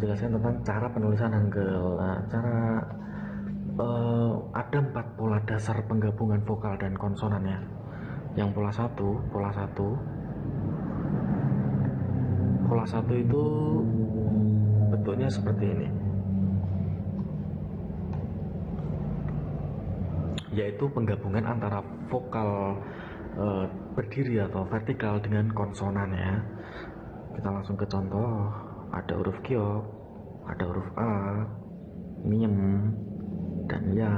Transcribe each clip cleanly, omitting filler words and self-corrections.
menjelaskan tentang cara penulisan Hangul. Nah, ada 4 pola dasar penggabungan vokal dan konsonannya. Yang pola satu itu bentuknya seperti ini, yaitu penggabungan antara vokal berdiri atau vertikal dengan konsonan ya. Kita langsung ke contoh. Ada huruf kiok, ada huruf a, miem, dan ya,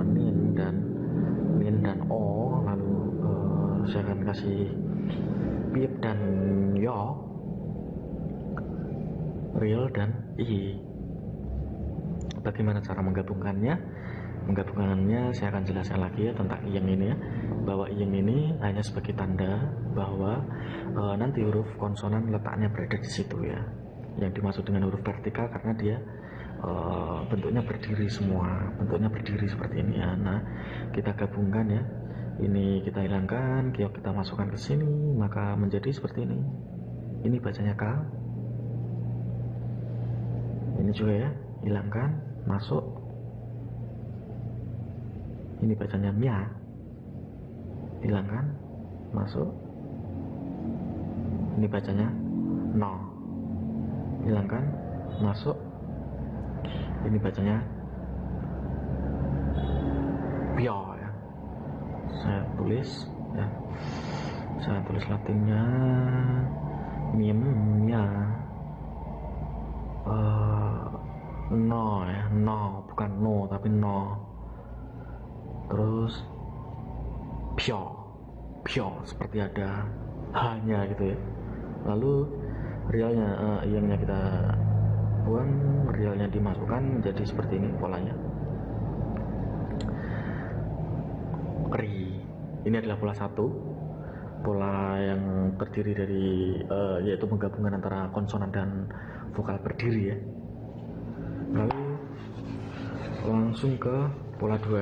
nin dan o. Lalu saya akan kasih piep dan yo, real dan i. Bagaimana cara menggabungkannya? Saya akan jelaskan lagi ya tentang iyeng ini ya, bahwa iyeng ini hanya sebagai tanda bahwa nanti huruf konsonan letaknya berada di situ ya. Yang dimaksud dengan huruf vertikal karena dia bentuknya berdiri semua, bentuknya berdiri seperti ini ya. Nah, kita gabungkan ya. Ini kita hilangkan, kita masukkan ke sini, maka menjadi seperti ini. Ini bacanya K. Ini juga ya, hilangkan, masuk. Ini bacanya mia, hilangkan, masuk. Ini bacanya no, hilangkan, masuk. Ini bacanya pio ya. Saya tulis latinnya miem ya. No ya, no bukan no tapi no. Terus pio seperti ada hanya gitu ya. Lalu realnya iyengnya kita buang, realnya dimasukkan, menjadi seperti ini polanya. Ri. Ini adalah pola satu, pola yang terdiri dari yaitu penggabungan antara konsonan dan vokal berdiri ya. Lalu langsung ke pola 2.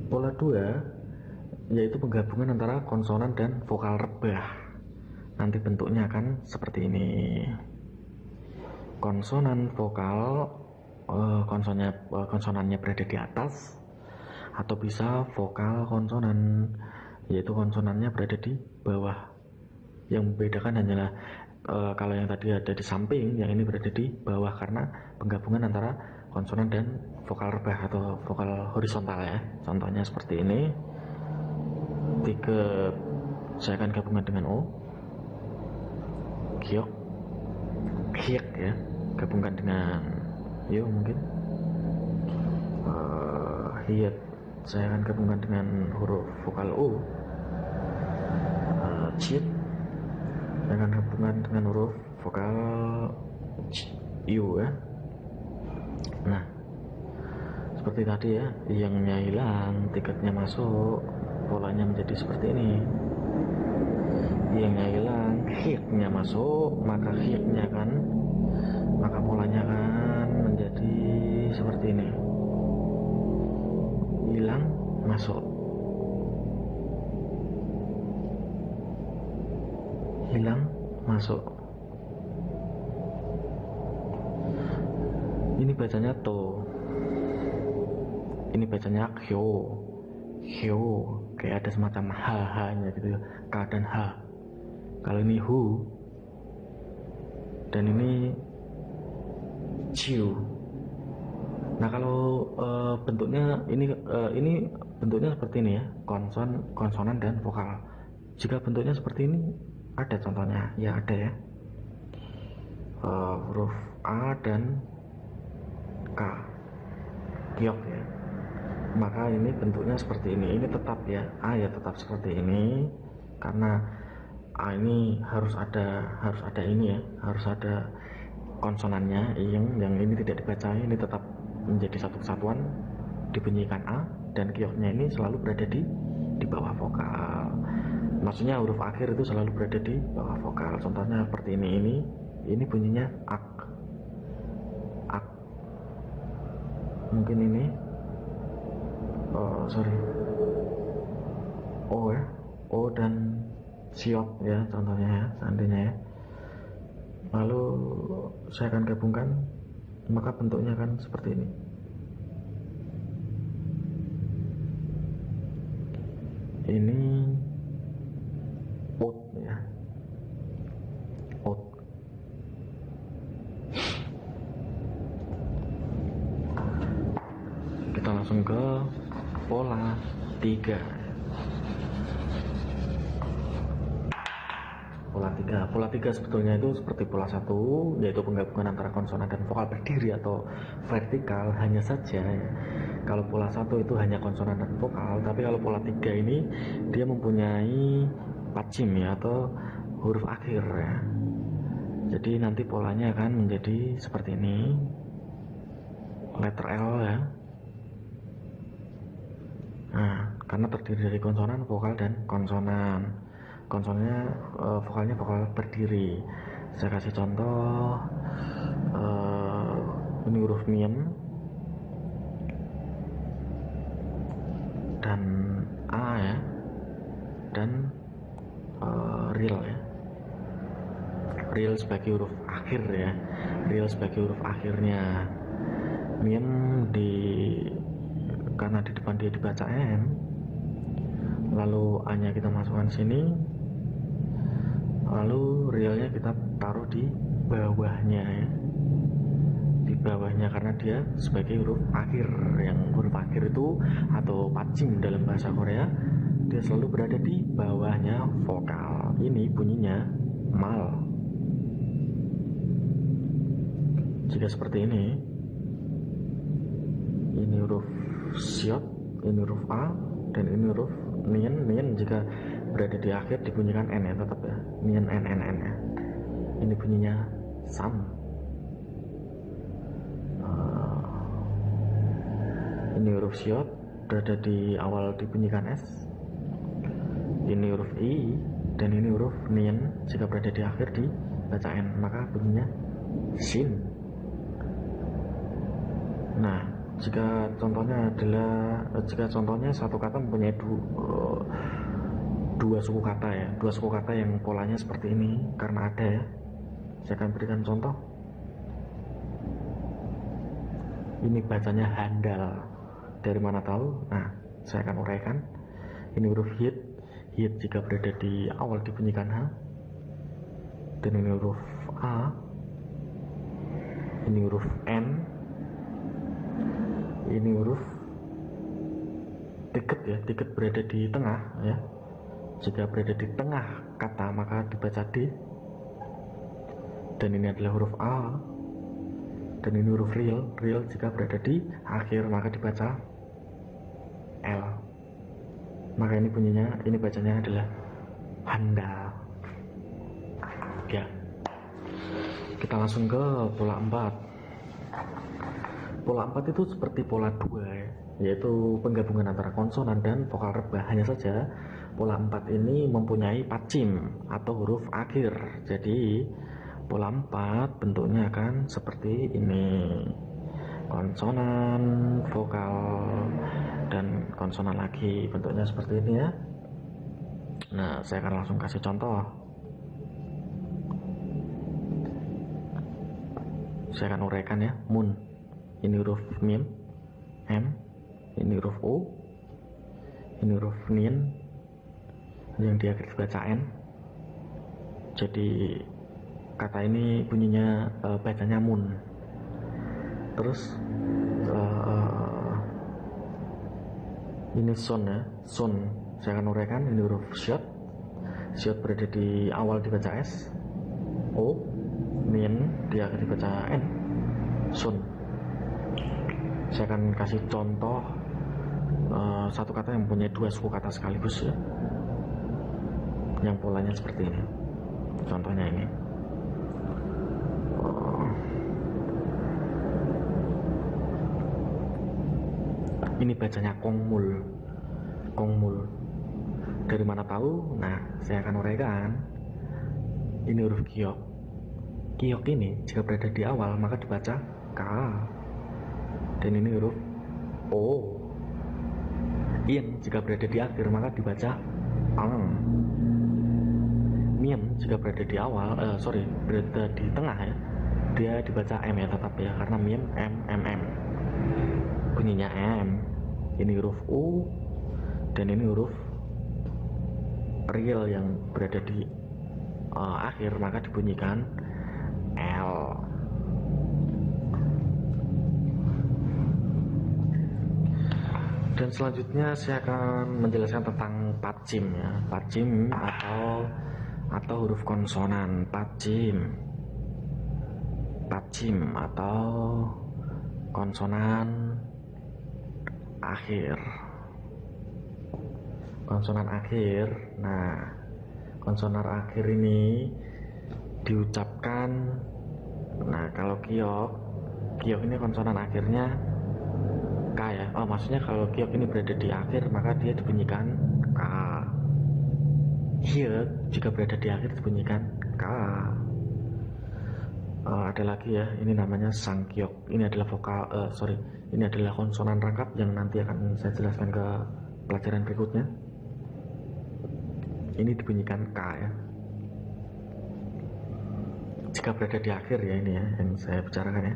Pola 2 yaitu penggabungan antara konsonan dan vokal rebah. Nanti bentuknya akan seperti ini. Konsonan vokal, konsonannya berada di atas, atau bisa vokal konsonan, yaitu konsonannya berada di bawah. Yang membedakan hanyalah kalau yang tadi ada di samping, yang ini berada di bawah karena penggabungan antara konsonan dan vokal rebah atau vokal horizontal ya. Contohnya seperti ini. 3 saya akan gabungkan dengan o, kiok, kiek ya, gabungkan dengan yo mungkin hiat, saya akan gabungkan dengan huruf vokal o, cit, saya akan gabungkan dengan huruf vokal u ya. Nah, seperti tadi ya, iyengnya hilang, tiketnya masuk, polanya menjadi seperti ini. Iyengnya hilang, hiknya masuk, maka polanya kan menjadi seperti ini. Hilang, masuk. Hilang, masuk. Ini bacanya to. Ini bacanya hyo, kayak ada semacam h-nya gitu ya, k dan h. Kalau ini hu, dan ini ciu. Nah kalau bentuknya ini bentuknya seperti ini ya, konsonan dan vokal. Jika bentuknya seperti ini, ada contohnya ya, ada ya, huruf a dan k, kiok ya. Maka ini bentuknya seperti ini. Ini tetap ya, a ya tetap seperti ini karena a ini harus ada ini ya, harus ada konsonannya yang ini tidak dibaca, ini tetap menjadi satu kesatuan, dibunyikan a, dan kioknya ini selalu berada di bawah vokal. Maksudnya huruf akhir itu selalu berada di bawah vokal. Contohnya seperti ini bunyinya ak, mungkin ini dan siok ya, contohnya ya, seandainya ya. Lalu saya akan gabungkan, maka bentuknya akan seperti ini. Ini out ya, out. Kita langsung ke pola 3. Pola 3 sebetulnya itu seperti pola 1, yaitu penggabungan antara konsonan dan vokal berdiri atau vertikal. Hanya saja ya, kalau pola 1 itu hanya konsonan dan vokal, tapi kalau pola 3 ini dia mempunyai pacim ya, atau huruf akhir ya. Jadi nanti polanya akan menjadi seperti ini, letter L ya. Nah, karena terdiri dari konsonan, vokal, dan konsonan. Konsonannya, vokalnya vokal berdiri. Saya kasih contoh, ini huruf mien dan A ya, dan real ya. Real sebagai huruf akhir ya, real sebagai huruf akhirnya. Mien karena di depan dia dibaca N, lalu A nya kita masukkan sini, lalu realnya kita taruh di bawahnya ya, di bawahnya, karena dia sebagai huruf akhir. Yang huruf akhir itu atau pacim dalam bahasa Korea, dia selalu berada di bawahnya vokal. Ini bunyinya mal. Jika seperti ini huruf siot, ini huruf A, dan ini huruf nien. Nien jika berada di akhir dibunyikan N ya, tetap ya, nien N ya. Ini bunyinya sam. Ini huruf siot berada di awal dibunyikan S. Ini huruf I, dan ini huruf nien jika berada di akhir dibaca N, maka bunyinya sin. Nah, jika contohnya satu kata mempunyai dua suku kata ya, dua suku kata yang polanya seperti ini, karena ada ya. Saya akan berikan contoh. Ini bacanya handal. Dari mana tahu? Nah, saya akan uraikan. Ini huruf hit. Hit jika berada di awal dibunyikan H. Dan ini huruf A. Ini huruf N. Ini huruf tiket ya, tiket berada di tengah ya. Jika berada di tengah kata maka dibaca D. Dan ini adalah huruf A. Dan ini huruf real. Real jika berada di akhir maka dibaca L. Maka ini bunyinya, ini bacanya adalah handal. Ya. Kita langsung ke pola 4. Pola 4 itu seperti pola 2 ya, yaitu penggabungan antara konsonan dan vokal rebah. Hanya saja pola 4 ini mempunyai pacim atau huruf akhir. Jadi pola 4 bentuknya akan seperti ini, konsonan, vokal, dan konsonan lagi, bentuknya seperti ini ya. Nah, saya akan langsung kasih contoh. Saya akan uraikan ya. Mun, ini huruf mim, M, ini huruf O, ini huruf nien yang di akhir dibaca N. Jadi kata ini bunyinya bacanya mun. Terus ini sun ya, sun. Saya akan uraikan. Ini huruf shot. Shot berada di awal dibaca S, O, nien di akhir dibaca N, sun. Saya akan kasih contoh satu kata yang mempunyai dua suku kata sekaligus ya, yang polanya seperti ini. Contohnya ini. Ini bacanya kongmul. Kongmul. Dari mana tahu? Nah, saya akan uraikan. Ini huruf giok. Giok ini jika berada di awal maka dibaca K. Dan ini huruf O. In jika berada di akhir maka dibaca ang. Miem jika berada di awal, berada di tengah ya, dia dibaca M ya tetap ya, karena miem M. Bunyinya M. Ini huruf U dan ini huruf real yang berada di akhir, maka dibunyikan L. Dan selanjutnya saya akan menjelaskan tentang pacim ya. Pacim atau huruf konsonan. Pacim atau konsonan akhir. Konsonan akhir. Nah, konsonan akhir ini diucapkan. Nah, kalau kiok ini konsonan akhirnya K ya. Oh, maksudnya kalau kiok ini berada di akhir, maka dia dibunyikan K. Hiek jika berada di akhir dibunyikan K. Ada lagi ya, ini namanya sangkyok. Ini adalah ini adalah konsonan rangkap yang nanti akan saya jelaskan ke pelajaran berikutnya. Ini dibunyikan K ya. Jika berada di akhir ya, ini ya yang saya bicarakan ya.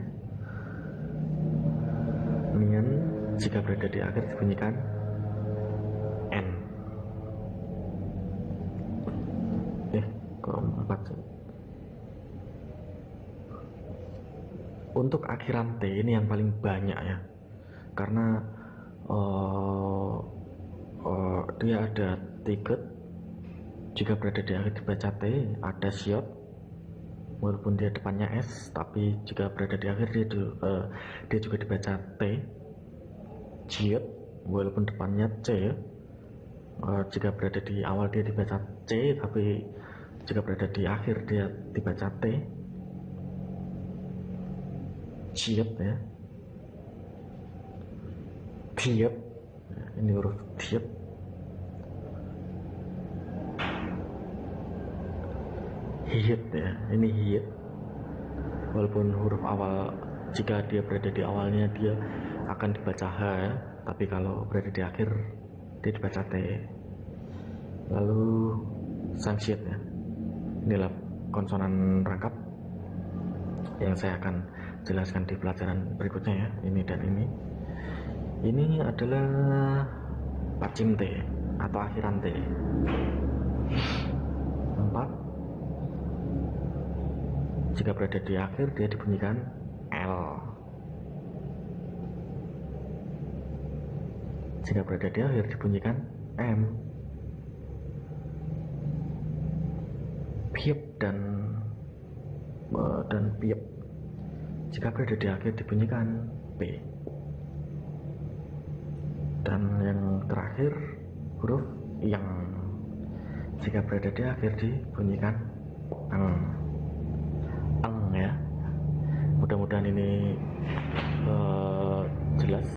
Nien jika berada di akhir dibunyikan N. Kok 4 sih? Untuk akhiran T ini yang paling banyak ya, karena dia ada tiket. Jika berada di akhir dibaca T, ada siot walaupun dia depannya S, tapi jika berada di akhir dia juga dibaca T. Ciet walaupun depannya C. Jika berada di awal dia dibaca C, tapi jika berada di akhir dia dibaca T. Ciet ya. Tiep, ini huruf tiep. Hit ya, ini hit. Walaupun huruf awal, jika dia berada di awalnya dia akan dibaca H ya, tapi kalau berada di akhir dia dibaca T. Lalu sangsiet ya, inilah konsonan rangkap yang saya akan jelaskan di pelajaran berikutnya ya. Ini dan ini adalah pacim T atau akhiran T. 4. Jika berada di akhir dia dibunyikan L. Jika berada di akhir dibunyikan M. Piep dan piep jika berada di akhir dibunyikan P. Dan yang terakhir huruf yang jika berada di akhir dibunyikan